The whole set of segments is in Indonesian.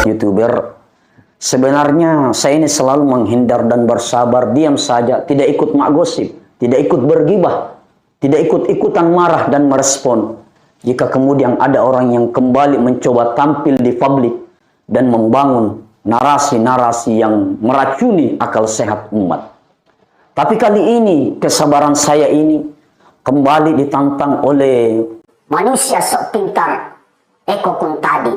YouTuber. Sebenarnya saya ini selalu menghindar dan bersabar, diam saja, tidak ikut gosip, tidak ikut bergibah, tidak ikut-ikutan marah dan merespon. Jika kemudian ada orang yang kembali mencoba tampil di publik dan membangun narasi-narasi yang meracuni akal sehat umat. Tapi kali ini kesabaran saya ini kembali ditantang oleh manusia sok pintar, Eko Kuntadi.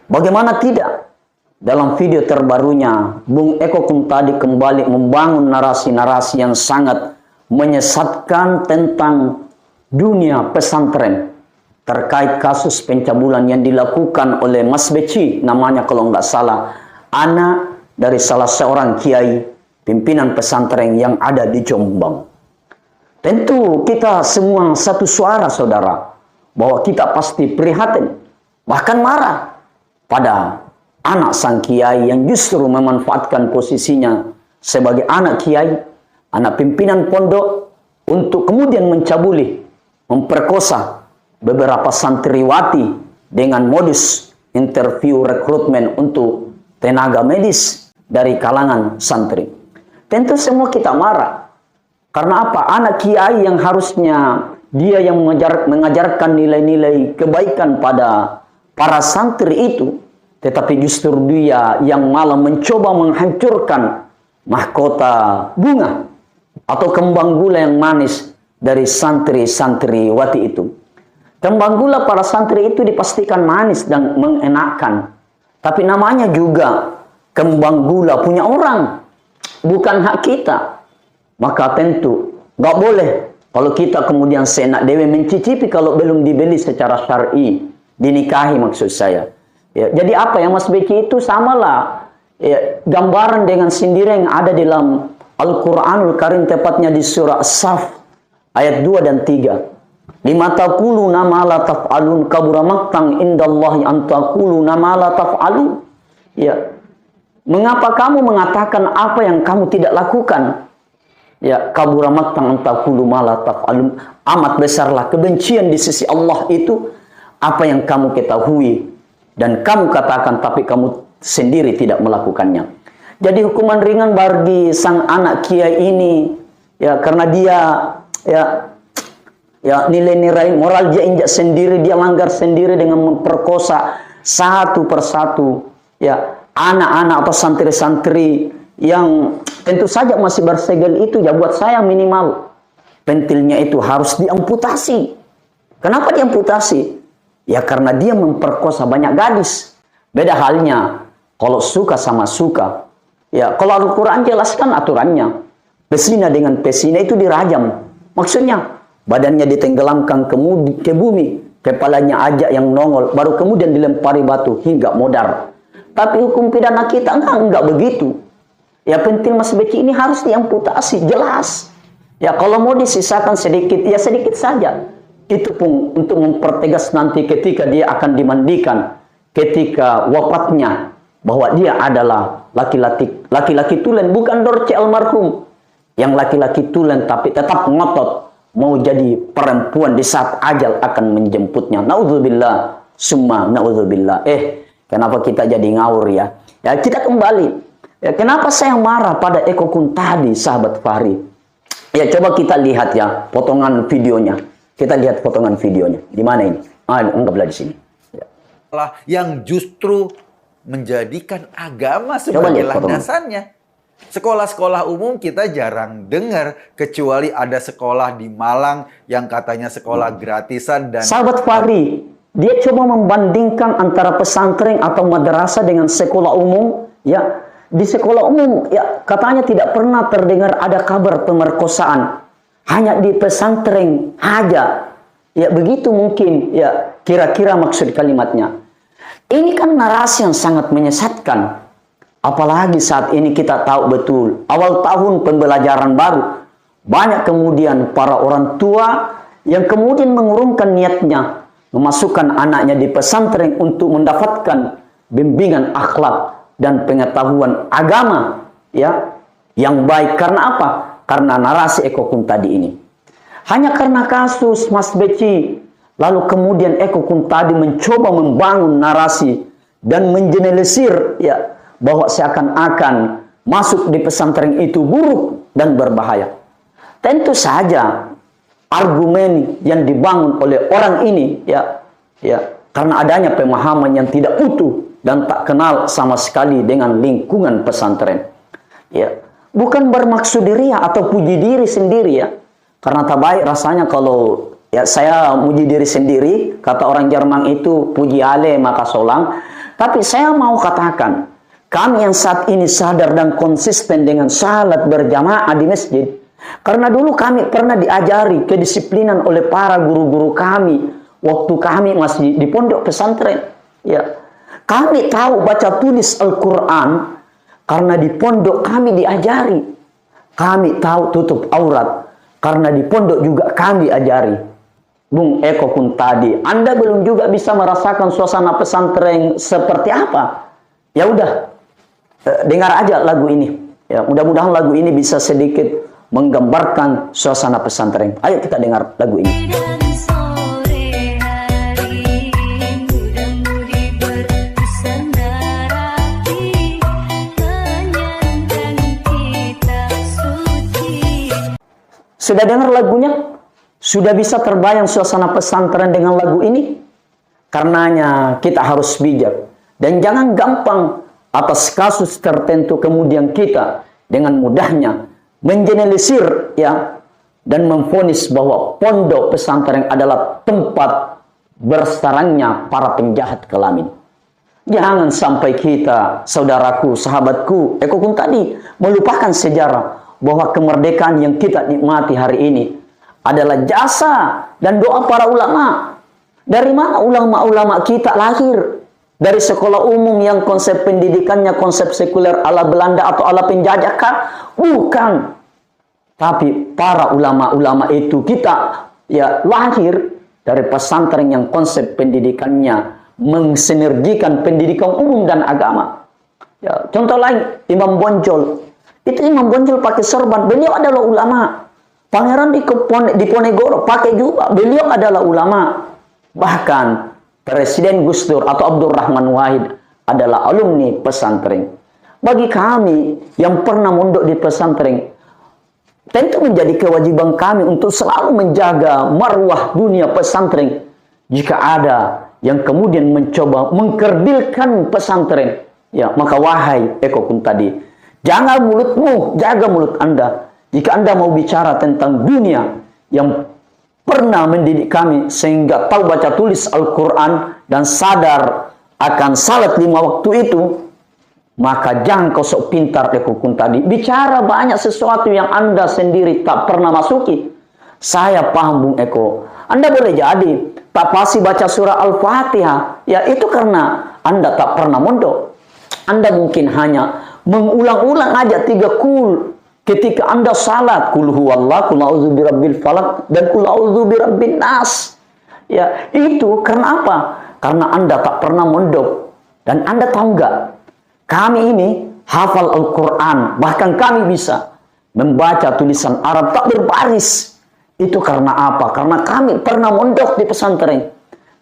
Bagaimana tidak? Dalam video terbarunya, Bung Eko Kuntadi kembali membangun narasi-narasi yang sangat menyesatkan tentang dunia pesantren terkait kasus pencabulan yang dilakukan oleh Mas Beci, namanya kalau nggak salah, anak dari salah seorang kiai pimpinan pesantren yang ada di Jombang. Tentu kita semua satu suara, saudara, bahwa kita pasti prihatin, bahkan marah pada anak sang kiai yang justru memanfaatkan posisinya sebagai anak kiai, anak pimpinan pondok, untuk kemudian mencabuli, memperkosa beberapa santriwati dengan modus interview rekrutmen untuk tenaga medis dari kalangan santri. Tentu semua kita marah. Karena apa? Anak kiai yang harusnya dia yang mengajarkan nilai-nilai kebaikan pada para santri itu, tetapi justru dia yang malah mencoba menghancurkan mahkota bunga atau kembang gula yang manis dari santri-santriwati itu. Kembang gula para santri itu dipastikan manis dan mengenakan. Tapi namanya juga kembang gula punya orang, bukan hak kita. Maka tentu nggak boleh kalau kita kemudian seenak dewe mencicipi kalau belum dibeli secara syar'i, dinikahi maksud saya. Ya, jadi apa yang Mas Beci itu samalah ya, gambaran dengan sindiran yang ada dalam Al-Quranul Karim, tepatnya di surah As-Saf ayat 2 dan 3. Lima taquluna ma la taf'alun kabura maqtan indallahi an taquluna ma la taf'alun. Ya. Mengapa kamu mengatakan apa yang kamu tidak lakukan? Ya, kabura maqtan an taqulu ma la taf'alun. Amat besarlah kebencian di sisi Allah itu apa yang kamu ketahui dan kamu katakan tapi kamu sendiri tidak melakukannya. Jadi hukuman ringan bagi sang anak kiai ini ya, karena dia ya nilai-nilai moral dia injak sendiri, dia langgar sendiri dengan memperkosa satu persatu ya anak-anak atau santri-santri yang tentu saja masih bersegel itu. Ya buat saya minimal pentilnya itu harus diamputasi. Kenapa diamputasi? Ya karena dia memperkosa banyak gadis. Beda halnya kalau suka sama suka. Ya kalau Al-Quran jelaskan aturannya. Pesina dengan pesina itu dirajam. Maksudnya badannya ditenggelamkan ke bumi, kepalanya aja yang nongol, baru kemudian dilempari batu hingga modar. Tapi hukum pidana kita enggak begitu. Ya pentil Mas Beci ini harus diamputasi, jelas. Ya kalau mau disisakan sedikit, ya sedikit saja. Itu pun untuk mempertegas nanti ketika dia akan dimandikan, ketika wafatnya, bahwa dia adalah laki-laki tulen, bukan Dorce almarhum. Yang laki-laki tulen tapi tetap ngotot mau jadi perempuan di saat ajal akan menjemputnya. Naudzubillah, summa naudzubillah. Kenapa kita jadi ngawur ya? Ya kita kembali. Ya, kenapa saya marah pada Eko Kuntadi, sahabat Fahri? Ya coba kita lihat ya potongan videonya. Kita lihat potongan videonya. Di mana ini? Anggaplah di sini. Ya. Yang justru menjadikan agama sebagai landasannya. Sekolah-sekolah umum kita jarang dengar, kecuali ada sekolah di Malang yang katanya sekolah gratisan dan... Sahabat Fahri, dia coba membandingkan antara pesantren atau madrasah dengan sekolah umum. Ya, di sekolah umum ya katanya tidak pernah terdengar ada kabar pemerkosaan. Hanya di pesantren aja. Ya begitu mungkin ya kira-kira maksud kalimatnya. Ini kan narasi yang sangat menyesatkan. Apalagi saat ini kita tahu betul awal tahun pembelajaran baru. Banyak kemudian para orang tua yang kemudian mengurungkan niatnya memasukkan anaknya di pesantren untuk mendapatkan bimbingan akhlak dan pengetahuan agama ya yang baik. Karena apa? Karena narasi Eko Kuntadi ini. Hanya karena kasus Mas Beci, lalu kemudian Eko Kuntadi mencoba membangun narasi dan mengeneralisir ya bahwa seakan-akan masuk di pesantren itu buruk dan berbahaya. Tentu saja argumen yang dibangun oleh orang ini ya karena adanya pemahaman yang tidak utuh dan tak kenal sama sekali dengan lingkungan pesantren. Ya, bukan bermaksud diri atau puji diri sendiri ya. Karena tak baik rasanya kalau ya saya muji diri sendiri, kata orang Jerman itu puji ale maka solang. Tapi saya mau katakan, kami yang saat ini sadar dan konsisten dengan salat berjamaah di masjid. Karena dulu kami pernah diajari kedisiplinan oleh para guru-guru kami waktu kami masih di pondok pesantren. Ya, kami tahu baca tulis Al-Quran karena di pondok kami diajari. Kami tahu tutup aurat karena di pondok juga kami ajari. Bung Eko pun tadi, Anda belum juga bisa merasakan suasana pesantren seperti apa. Ya udah, dengar aja lagu ini. Ya, mudah-mudahan lagu ini bisa sedikit menggambarkan suasana pesantren. Ayo kita dengar lagu ini. Sudah dengar lagunya? Sudah bisa terbayang suasana pesantren dengan lagu ini? Karenanya kita harus bijak. Dan jangan gampang atas kasus tertentu kemudian kita dengan mudahnya mengeneralisir ya dan memvonis bahwa pondok pesantren adalah tempat bersarangnya para penjahat kelamin. Jangan sampai kita, saudaraku, sahabatku, Eko pun tadi melupakan sejarah bahwa kemerdekaan yang kita nikmati hari ini adalah jasa dan doa para ulama. Dari mana ulama-ulama kita lahir? Dari sekolah umum yang konsep pendidikannya konsep sekuler ala Belanda atau ala penjajah kan? Bukan. Tapi para ulama-ulama itu kita ya lahir dari pesantren yang konsep pendidikannya mensinergikan pendidikan umum dan agama. Ya, contoh lain Imam Bonjol. Itu Imam Bonjol pakai sorban. Beliau adalah ulama. Pangeran Diponegoro pakai jubah. Beliau adalah ulama. Bahkan Presiden Gus Dur atau Abdurrahman Wahid adalah alumni pesantren. Bagi kami yang pernah mondok di pesantren, tentu menjadi kewajiban kami untuk selalu menjaga marwah dunia pesantren. Jika ada yang kemudian mencoba mengkerdilkan pesantren, ya maka wahai Eko pun tadi, jangan mulutmu, jaga mulut Anda. Jika Anda mau bicara tentang dunia yang pernah mendidik kami sehingga tahu baca tulis Al-Quran dan sadar akan salat 5 waktu itu, maka jangan kau sok pintar Eko pun tadi. Bicara banyak sesuatu yang Anda sendiri tak pernah masuki. Saya paham Bung Eko. Anda boleh jadi tak pasti baca surah Al-Fatihah. Ya itu karena Anda tak pernah mondok. Anda mungkin hanya mengulang-ulang aja 3 kul. Ketika Anda salat, kul huwallah, kul a'udzu birabbil falaq, dan kul a'udzu birabbin nas. Ya, itu karena apa? Karena Anda tak pernah mondok. Dan Anda tahu nggak? Kami ini hafal Al-Quran, bahkan kami bisa membaca tulisan Arab tak berbaris. Itu karena apa? Karena kami pernah mondok di pesantren.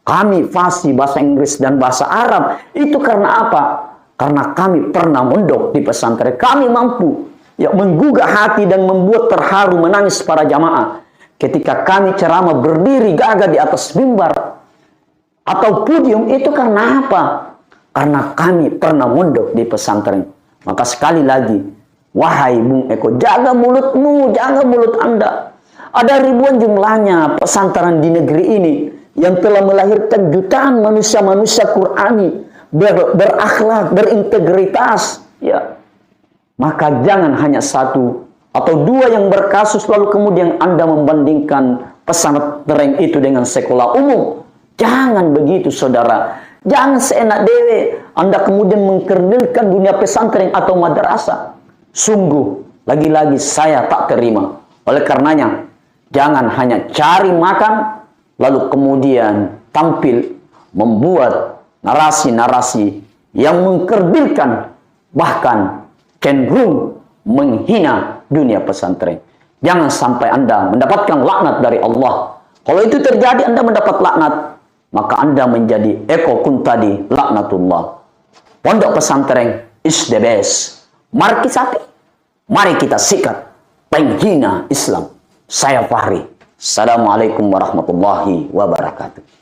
Kami fasih bahasa Inggris dan bahasa Arab. Itu karena apa? Karena kami pernah mondok di pesantren. Kami mampu ya menggugah hati dan membuat terharu menangis para jamaah ketika kami ceramah berdiri gagah di atas mimbar atau podium. Itu karena apa? Karena kami pernah mondok di pesantren. Maka sekali lagi, wahai Bung Eko, jaga mulutmu, jaga mulut Anda. Ada ribuan jumlahnya pesantren di negeri ini yang telah melahirkan jutaan manusia-manusia Qurani berakhlak, berintegritas. Ya, maka jangan hanya 1 atau 2 yang berkasus lalu kemudian Anda membandingkan pesantren itu dengan sekolah umum. Jangan begitu, saudara. Jangan seenak dewe Anda kemudian mengkerdilkan dunia pesantren atau madrasah. Sungguh, lagi-lagi saya tak terima. Oleh karenanya, jangan hanya cari makan lalu kemudian tampil membuat narasi-narasi yang mengkerdilkan, bahkan cenderung menghina dunia pesantren. Jangan sampai Anda mendapatkan laknat dari Allah. Kalau itu terjadi Anda mendapat laknat, maka Anda menjadi Eko Kuntadi laknatullah. Pondok pesantren is the best. Mari kita sikat penghina Islam. Saya Fahri. Assalamualaikum warahmatullahi wabarakatuh.